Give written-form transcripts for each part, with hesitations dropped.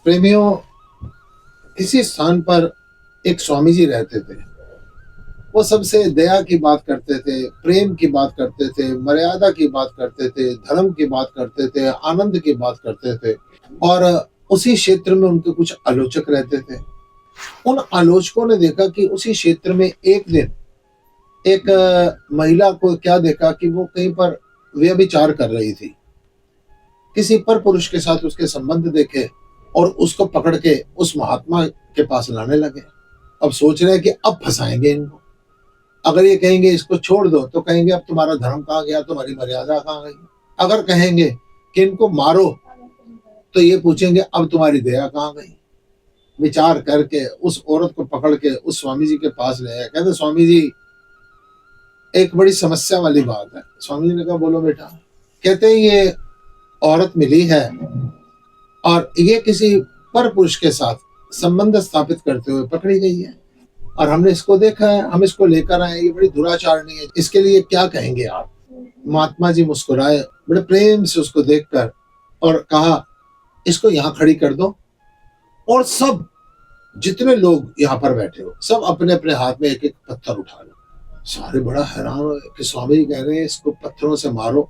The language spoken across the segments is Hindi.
प्रेमियों, किसी स्थान पर एक स्वामी जी रहते थे। वो सबसे दया की बात करते थे, प्रेम की बात करते थे, मर्यादा की बात करते थे, धर्म की बात करते थे, आनंद की बात करते थे। और उसी क्षेत्र में उनके कुछ आलोचक रहते थे। उन आलोचकों ने देखा कि उसी क्षेत्र में एक दिन एक महिला को क्या देखा कि वो कहीं पर व्यभिचार कर रही थी। किसी पर पुरुष के साथ उसके संबंध देखे और उसको पकड़ के उस महात्मा के पास लाने लगे। अब सोच रहे हैं कि अब फंसाएंगे इनको। अगर ये कहेंगे इसको छोड़ दो तो कहेंगे अब तुम्हारा धर्म कहाँ गया, तुम्हारी मर्यादा कहाँ गई। अगर कहेंगे कि इनको मारो तो ये पूछेंगे अब तुम्हारी दया कहाँ गई। विचार करके उस औरत को पकड़ के उस स्वामी जी के पास ले आए। कहते स्वामी जी, एक बड़ी समस्या वाली बात है। स्वामी जी ने कहा बोलो बेटा। कहते ये औरत मिली है और ये किसी पर पुरुष के साथ संबंध स्थापित करते हुए पकड़ी गई है और हमने इसको देखा है, हम इसको लेकर आए। ये बड़ी दुराचारणी है, इसके लिए क्या कहेंगे आप। महात्मा जी मुस्कुराए बड़े प्रेम से उसको देखकर और कहा इसको यहाँ खड़ी कर दो और सब जितने लोग यहाँ पर बैठे हो सब अपने अपने हाथ में एक एक पत्थर उठा लो। सारे बड़ा हैरान हो कि स्वामी जी कह रहे हैं इसको पत्थरों से मारो।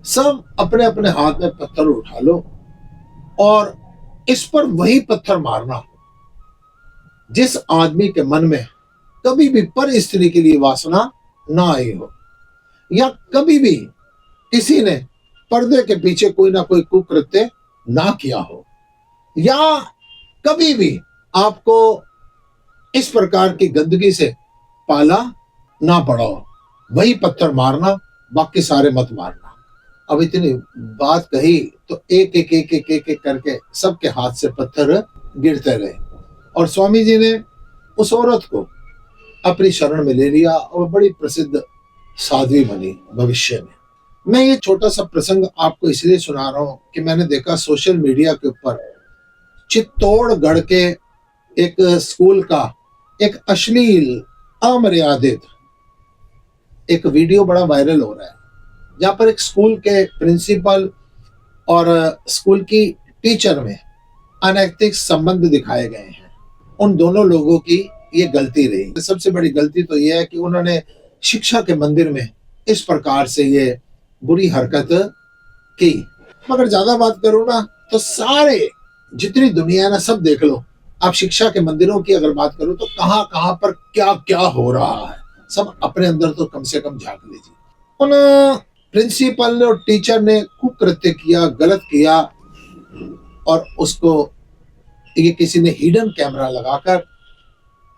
सब अपने अपने हाथ में पत्थर उठा लो और इस पर वही पत्थर मारना जिस आदमी के मन में कभी भी पर स्त्री के लिए वासना ना आई हो, या कभी भी किसी ने पर्दे के पीछे कोई ना कोई कुकृत्य ना किया हो, या कभी भी आपको इस प्रकार की गंदगी से पाला ना पड़ा हो, वही पत्थर मारना, बाकी सारे मत मारना। अब इतनी बात कही तो एक एक एक एक एक, एक करके सबके हाथ से पत्थर गिरते रहे और स्वामी जी ने उस औरत को अपनी शरण में ले लिया और बड़ी प्रसिद्ध साध्वी बनी भविष्य में। मैं ये छोटा सा प्रसंग आपको इसलिए सुना रहा हूं कि मैंने देखा सोशल मीडिया के ऊपर चित्तौड़गढ़ के एक स्कूल का एक अश्लील अमर्यादित एक वीडियो बड़ा वायरल हो रहा है, जहां पर एक स्कूल के प्रिंसिपल और स्कूल की टीचर में अनैतिक संबंध दिखाए गए हैं। उन दोनों लोगों की ये गलती रही। सबसे बड़ी गलती तो यह है कि उन्होंने शिक्षा के मंदिर में इस प्रकार से ये बुरी हरकत की। मगर ज्यादा बात करूं ना तो सारे जितनी दुनिया है ना सब देख लो। आप शिक्षा के मंदिरों की अगर बात करो तो कहां कहां पर क्या क्या हो रहा है, सब अपने अंदर तो कम से कम झांक लीजिए। उन प्रिंसिपल ने और टीचर ने कुकृत्य किया, गलत किया और उसको ये किसी ने हिडन कैमरा लगाकर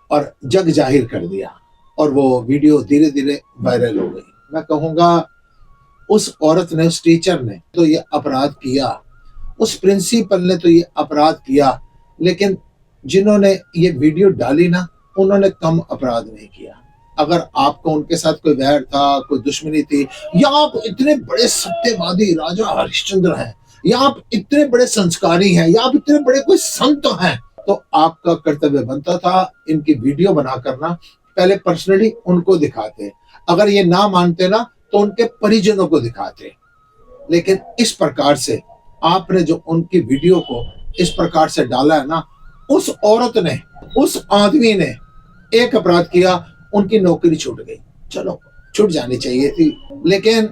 और जग जाहिर कर दिया और वो वीडियो धीरे धीरे वायरल हो गई। मैं कहूंगा उस औरत ने, उस टीचर ने तो ये अपराध किया, उस प्रिंसिपल ने तो ये अपराध किया, लेकिन जिन्होंने ये वीडियो डाली ना उन्होंने कम अपराध नहीं किया। अगर आपको उनके साथ कोई वैर था, कोई दुश्मनी थी, या आप इतने बड़े सत्यवादी राजा हरिश्चंद्र हैं, या आप इतने बड़े संस्कारी हैं, या आप इतने बड़े कोई संत हैं, तो आपका कर्तव्य बनता था इनकी वीडियो बना करना, पहले पर्सनली उनको दिखाते, अगर ये ना मानते ना तो उनके परिजनों को दिखाते। लेकिन इस प्रकार से आपने जो उनकी वीडियो को इस प्रकार से डाला है ना, उस औरत ने, उस आदमी ने एक अपराध किया, उनकी नौकरी छूट गई। चलो छूट जानी चाहिए थी, लेकिन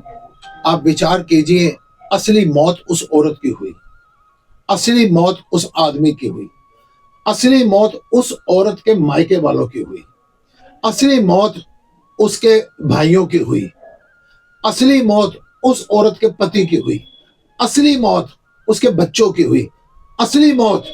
आप विचार कीजिए असली मौत उस औरत की हुई, असली मौत उस आदमी की हुई, असली मौत उस औरत के मायके वालों की हुई, असली मौत उसके भाइयों की हुई, असली मौत उस औरत के पति की हुई, असली मौत उसके बच्चों की हुई, असली मौत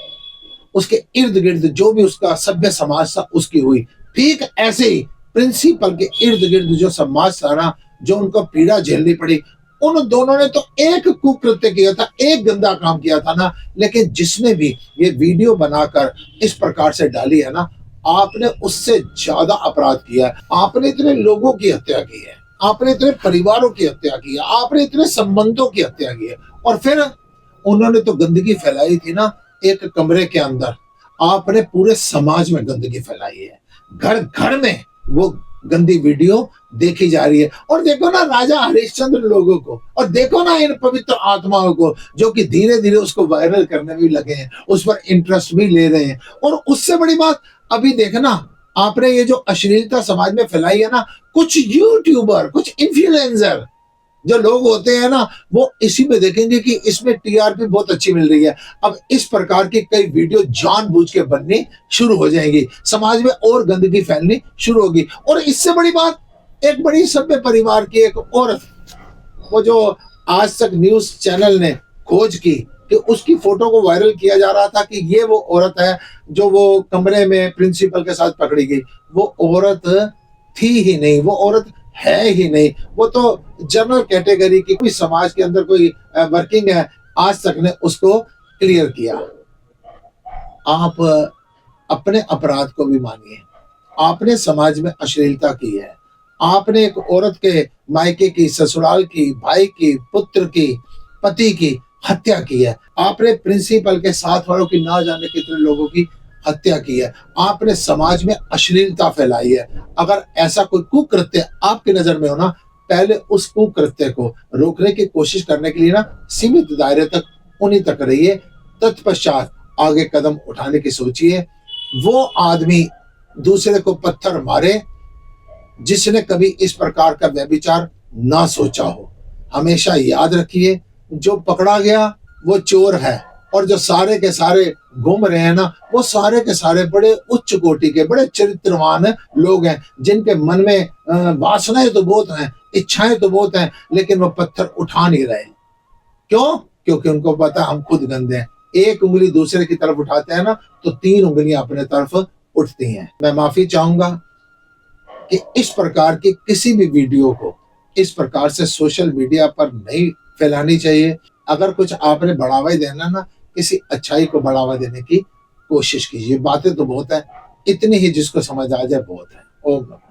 उसके इर्द गिर्द जो भी उसका सभ्य समाज था उसकी हुई। ठीक ऐसे ही प्रिंसिपल के इर्द गिर्द जो समाज था ना, जो उनको पीड़ा झेलनी पड़ी, उन दोनों ने तो एक कुकृत्य किया था, एक गंदा काम किया था ना, लेकिन जिसने भी ये वीडियो बनाकर इस प्रकार से डाली है ना, आपने उससे ज्यादा अपराध किया है। आपने इतने लोगों की हत्या की है, आपने इतने परिवारों की हत्या की है, आपने इतने संबंधों की हत्या की है, और फिर उन्होंने तो गंदगी फैलाई थी ना एक कमरे के अंदर, आपने पूरे समाज में गंदगी फैलाई है। घर घर में वो गंदी वीडियो देखी जा रही है। और देखो ना राजा हरिश्चंद्र लोगों को, और देखो ना इन पवित्र आत्माओं को जो कि धीरे धीरे उसको वायरल करने में भी लगे हैं, उस पर इंटरेस्ट भी ले रहे हैं। और उससे बड़ी बात अभी देखना, आपने ये जो अश्लीलता समाज में फैलाई है ना, कुछ यूट्यूबर, कुछ इन्फ्लुएंसर जो लोग होते हैं ना, वो इसी में देखेंगे कि इसमें टीआरपी बहुत अच्छी मिल रही है। अब इस प्रकार की कई वीडियो जानबूझ के बननी शुरू हो जाएंगी, समाज में और गंदगी फैलनी शुरू होगी। और इससे बड़ी बात, एक बड़ी सभ्य परिवार की एक औरत, वो जो आज तक न्यूज चैनल ने खोज की कि उसकी फोटो को वायरल किया जा रहा था कि ये वो औरत है जो वो कमरे में प्रिंसिपल के साथ पकड़ी गई। वो औरत थी ही नहीं, वो औरत है ही नहीं, वो तो जनरल कैटेगरी की कोई समाज के अंदर कोई वर्किंग है। आज तक ने उसको क्लियर किया। आप अपने अपराध को भी मानिए। आपने समाज में अश्लीलता की है, आपने एक औरत के मायके की, ससुराल की, भाई की, पुत्र की, पति की हत्या की है, आपने प्रिंसिपल के साथ वालों की ना जाने कितने लोगों की हत्या की है, आपने समाज में अश्लीलता फैलाई है। अगर ऐसा कोई कुकृत्य आपकी नजर में हो ना, पहले उस कुकृत्य को रोकने की कोशिश करने के लिए ना सीमित दायरे तक उन्हीं तक रहिए, तत्पश्चात आगे कदम उठाने की सोचिए। वो आदमी दूसरे को पत्थर मारे जिसने कभी इस प्रकार का व्यभिचार ना सोचा हो। हमेशा याद रखिए, जो पकड़ा गया वो चोर है, और जो सारे के सारे घूम रहे हैं ना, वो सारे के सारे बड़े उच्च कोटि के, बड़े चरित्रवान लोग हैं, जिनके मन में वासनाएं तो बहुत हैं, इच्छाएं तो बहुत हैं, लेकिन वो पत्थर उठा नहीं रहे। क्यों? क्योंकि उनको पता हम खुद गंदे हैं। एक उंगली दूसरे की तरफ उठाते हैं ना, तो 3 उंगलियां अपने तरफ उठती हैं। मैं माफी चाहूंगा कि इस प्रकार की किसी भी वीडियो को इस प्रकार से सोशल मीडिया पर नहीं फैलानी चाहिए। अगर कुछ आपने बढ़ावा ही देना ना, किसी अच्छाई को बढ़ावा देने की कोशिश कीजिए। बातें तो बहुत है, इतनी ही जिसको समझ आ जाए बहुत है। ओम नमः।